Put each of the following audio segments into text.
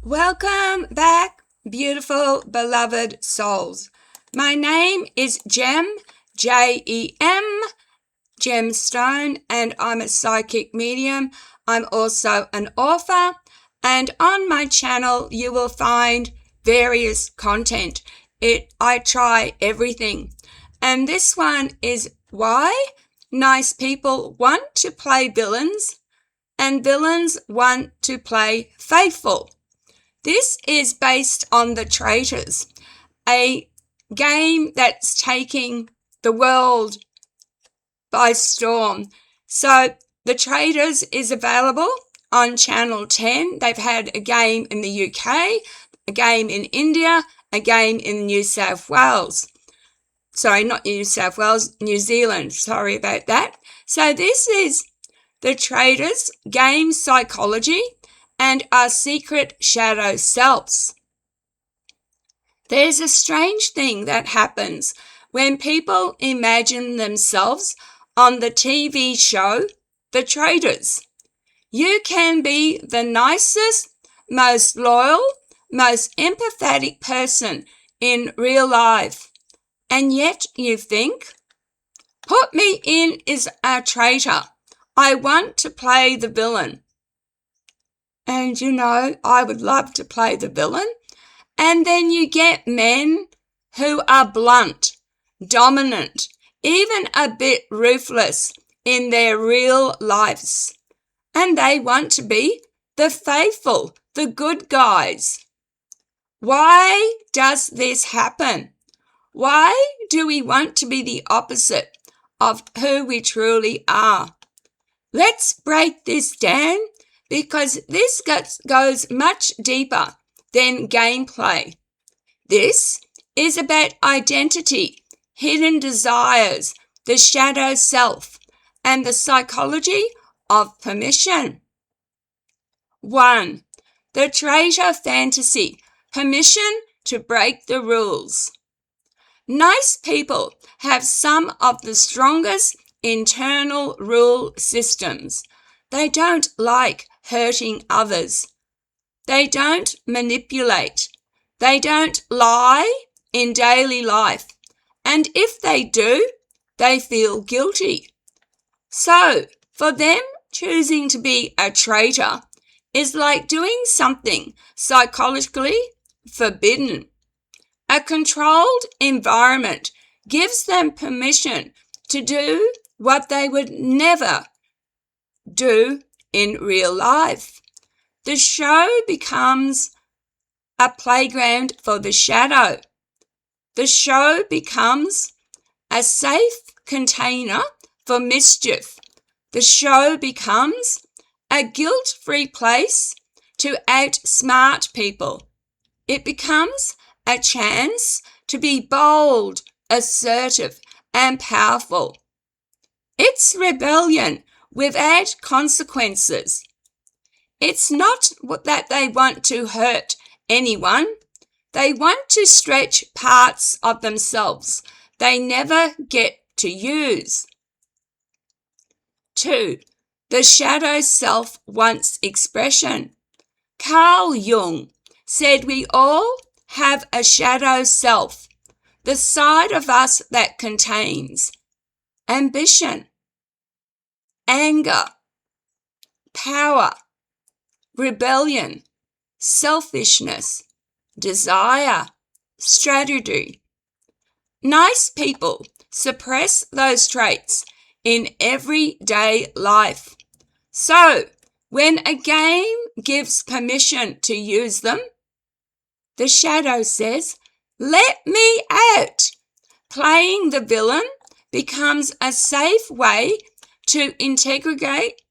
Welcome back, beautiful, beloved souls. My name is Gem, Jem, Gemstone, and I'm a psychic medium. I'm also an author, and on my channel you will find various content. I try everything. And this one is why nice people want to play villains and villains want to play faithful. This is based on the Traitors, a game that's taking the world by storm. So the Traitors is available on Channel 10. They've had a game in the UK, a game in India, a game in New South Wales. Sorry, not New South Wales, New Zealand. Sorry about that. So this is the Traitors game psychology and our secret shadow selves. There's a strange thing that happens when people imagine themselves on the TV show, The Traitors. You can be the nicest, most loyal, most empathetic person in real life, and yet you think, put me in as a traitor. I want to play the villain. And I would love to play the villain. And then you get men who are blunt, dominant, even a bit ruthless in their real lives. And they want to be the faithful, the good guys. Why does this happen? Why do we want to be the opposite of who we truly are? Let's break this down, because this goes much deeper than gameplay. This is about identity, hidden desires, the shadow self, and the psychology of permission. 1. The traitor fantasy, permission to break the rules. Nice people have some of the strongest internal rule systems. They don't like hurting others. They don't manipulate. They don't lie in daily life. And if they do, they feel guilty. So, for them, choosing to be a traitor is like doing something psychologically forbidden. A controlled environment gives them permission to do what they would never do in real life. The show becomes a playground for the shadow. The show becomes a safe container for mischief. The show becomes a guilt-free place to outsmart people. It becomes a chance to be bold, assertive, and powerful. It's rebellion without consequences. It's not that they want to hurt anyone. They want to stretch parts of themselves they never get to use. 2. The shadow self wants expression. Carl Jung said we all have a shadow self, the side of us that contains ambition, anger, power, rebellion, selfishness, desire, strategy. Nice people suppress those traits in everyday life. So, when a game gives permission to use them, the shadow says, "Let me out." Playing the villain becomes a safe way to integrate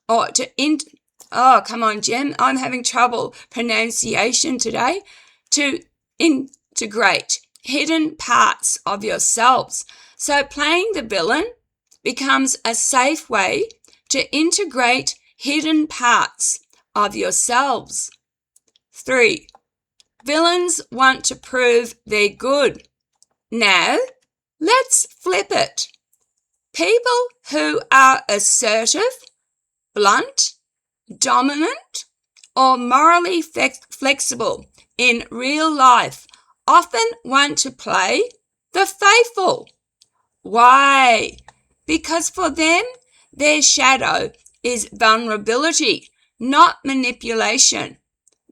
come on, Jem, I'm having trouble pronunciation today. To integrate hidden parts of yourselves. So playing the villain becomes a safe way to integrate hidden parts of yourselves. 3. Villains want to prove they're good. Now, let's flip it. People who are assertive, blunt, dominant, or morally flexible in real life often want to play the faithful. Why? Because for them, their shadow is vulnerability, not manipulation.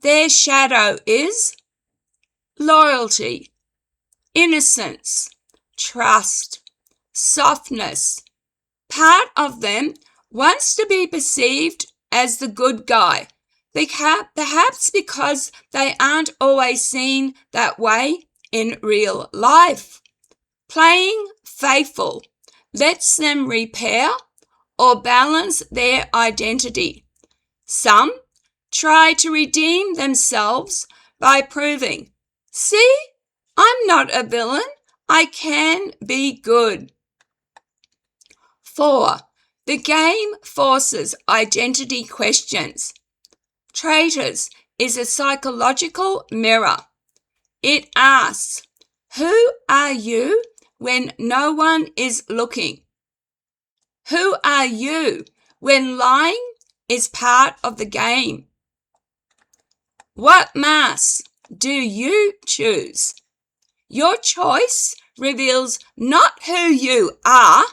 Their shadow is loyalty, innocence, trust, softness. Part of them wants to be perceived as the good guy, perhaps because they aren't always seen that way in real life. Playing faithful lets them repair or balance their identity. Some try to redeem themselves by proving, see, I'm not a villain, I can be good. 4. The game forces identity questions. Traitors is a psychological mirror. It asks, who are you when no one is looking? Who are you when lying is part of the game? What mask do you choose? Your choice reveals not who you are,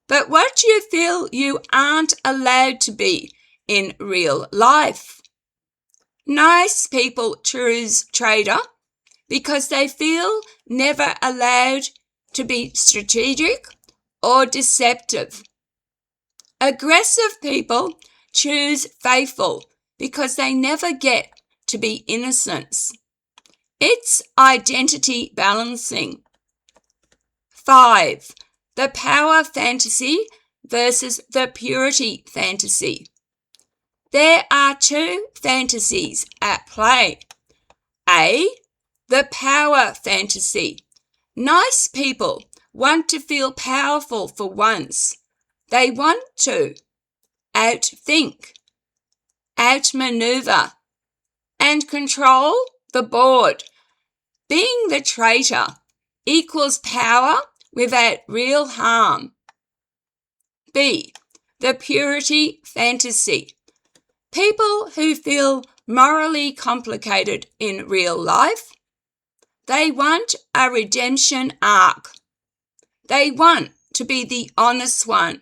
but what you feel you aren't allowed to be in real life. Nice people choose traitor because they feel never allowed to be strategic or deceptive. Aggressive people choose faithful because they never get to be innocents. It's identity balancing. 5. The power fantasy versus the purity fantasy. There are two fantasies at play. A. The power fantasy. Nice people want to feel powerful for once. They want to outthink, outmaneuver, and control the board. Being the traitor equals power without real harm. B. The purity fantasy. People who feel morally complicated in real life, they want a redemption arc. They want to be the honest one,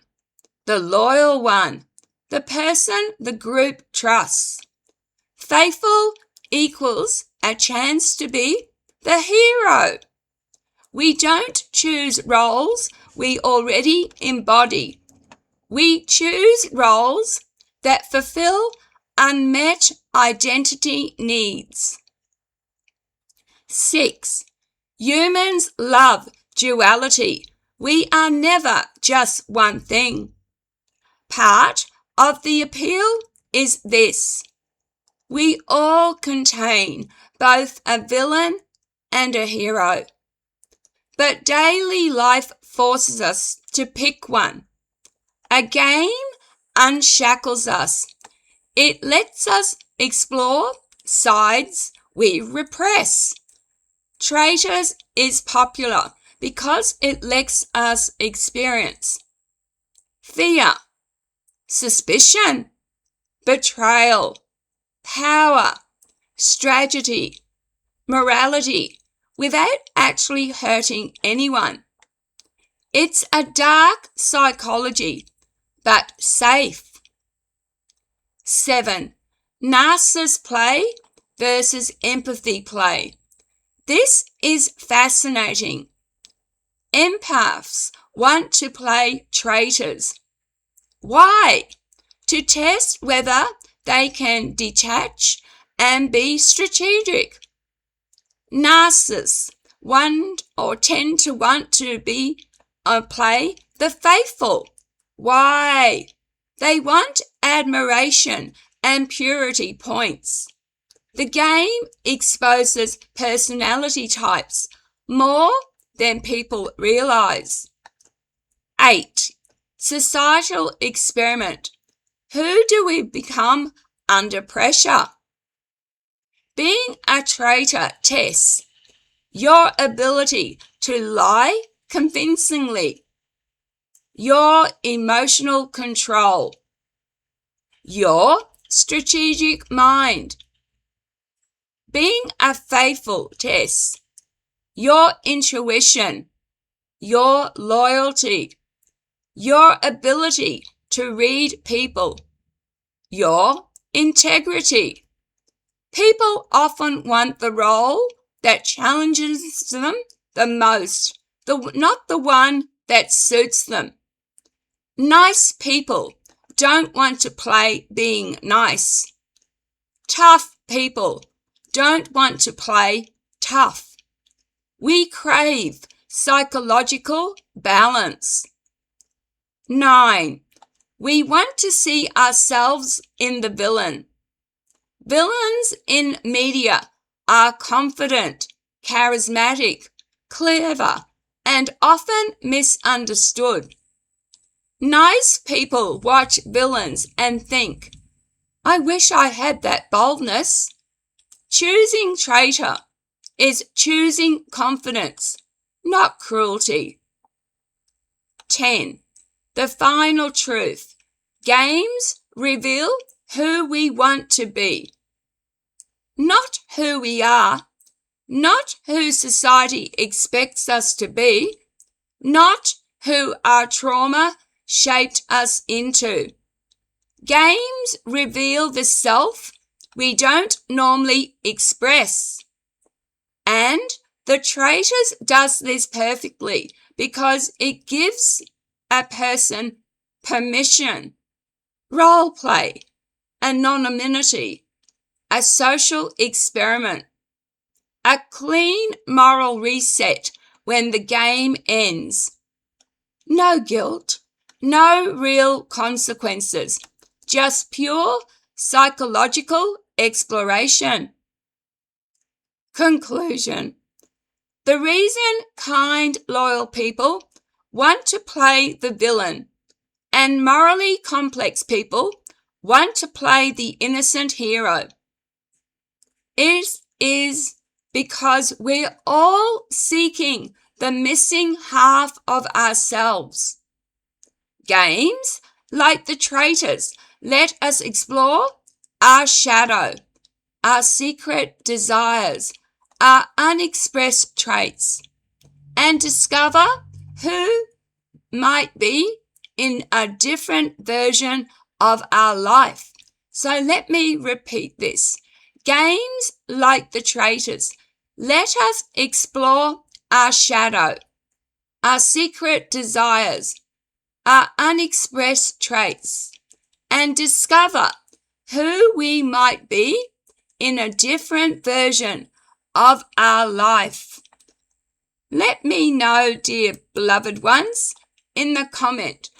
the loyal one, the person the group trusts. Faithful equals a chance to be the hero. We don't choose roles we already embody. We choose roles that fulfill unmet identity needs. 6. Humans love duality. We are never just one thing. Part of the appeal is this. We all contain both a villain and a hero. But daily life forces us to pick one. A game unshackles us. It lets us explore sides we repress. Traitors is popular because it lets us experience fear, suspicion, betrayal, power, strategy, morality, without actually hurting anyone. It's a dark psychology, but safe. 7. Narcissist play versus empathy play. This is fascinating. Empaths want to play traitors. Why? To test whether they can detach and be strategic. Narcissists tend to want to play the faithful. Why? They want admiration and purity points. The game exposes personality types more than people realize. 8. Societal experiment. Who do we become under pressure? Being a traitor tests your ability to lie convincingly, your emotional control, your strategic mind. Being a faithful test. Your intuition, your loyalty, your ability to read people, your integrity. People often want the role that challenges them the most, not the one that suits them. Nice people don't want to play being nice. Tough people don't want to play tough. We crave psychological balance. 9. We want to see ourselves in the villain. Villains in media are confident, charismatic, clever, and often misunderstood. Nice people watch villains and think, I wish I had that boldness. Choosing traitor is choosing confidence, not cruelty. 10. The final truth. Games reveal who we want to be. Not who we are, not who society expects us to be, not who our trauma shaped us into. Games reveal the self we don't normally express. And the Traitors does this perfectly because it gives a person permission, role play, anonymity, a social experiment, a clean moral reset when the game ends. No guilt, no real consequences, just pure psychological exploration. Conclusion. The reason kind, loyal people want to play the villain and morally complex people want to play the innocent hero, it is because we're all seeking the missing half of ourselves. Games like the Traitors let us explore our shadow, our secret desires, our unexpressed traits, and discover who might be in a different version of our life. So let me repeat this. Games like the Traitors let us explore our shadow, our secret desires, our unexpressed traits, and discover who we might be in a different version of our life. Let me know, dear beloved ones, in the comment,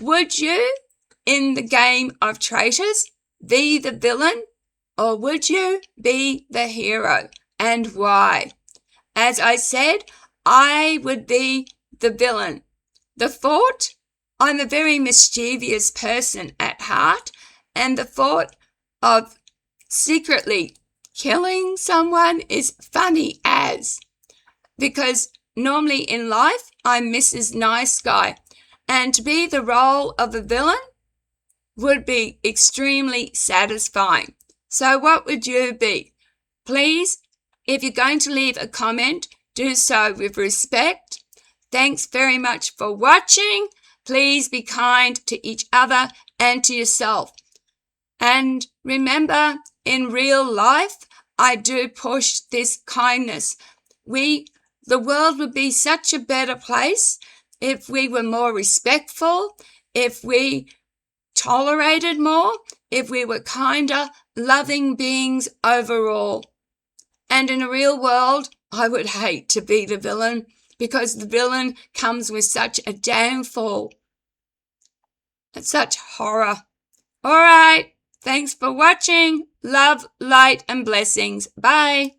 would you, in the game of Traitors, be the villain, or would you be the hero, and why? As I said, I would be the villain. The thought, I'm a very mischievous person at heart, and the thought of secretly killing someone is funny as, because normally in life I'm Mrs. Nice Guy, and to be the role of a villain would be extremely satisfying. So what would you be? Please, if you're going to leave a comment, do so with respect. Thanks very much for watching. Please be kind to each other and to yourself. And remember, in real life, I do push this kindness. The world would be such a better place if we were more respectful, if we tolerated more, if we were kinder, loving beings overall. And in a real world, I would hate to be the villain, because the villain comes with such a downfall and such horror. All right. Thanks for watching. Love, light, and blessings. Bye.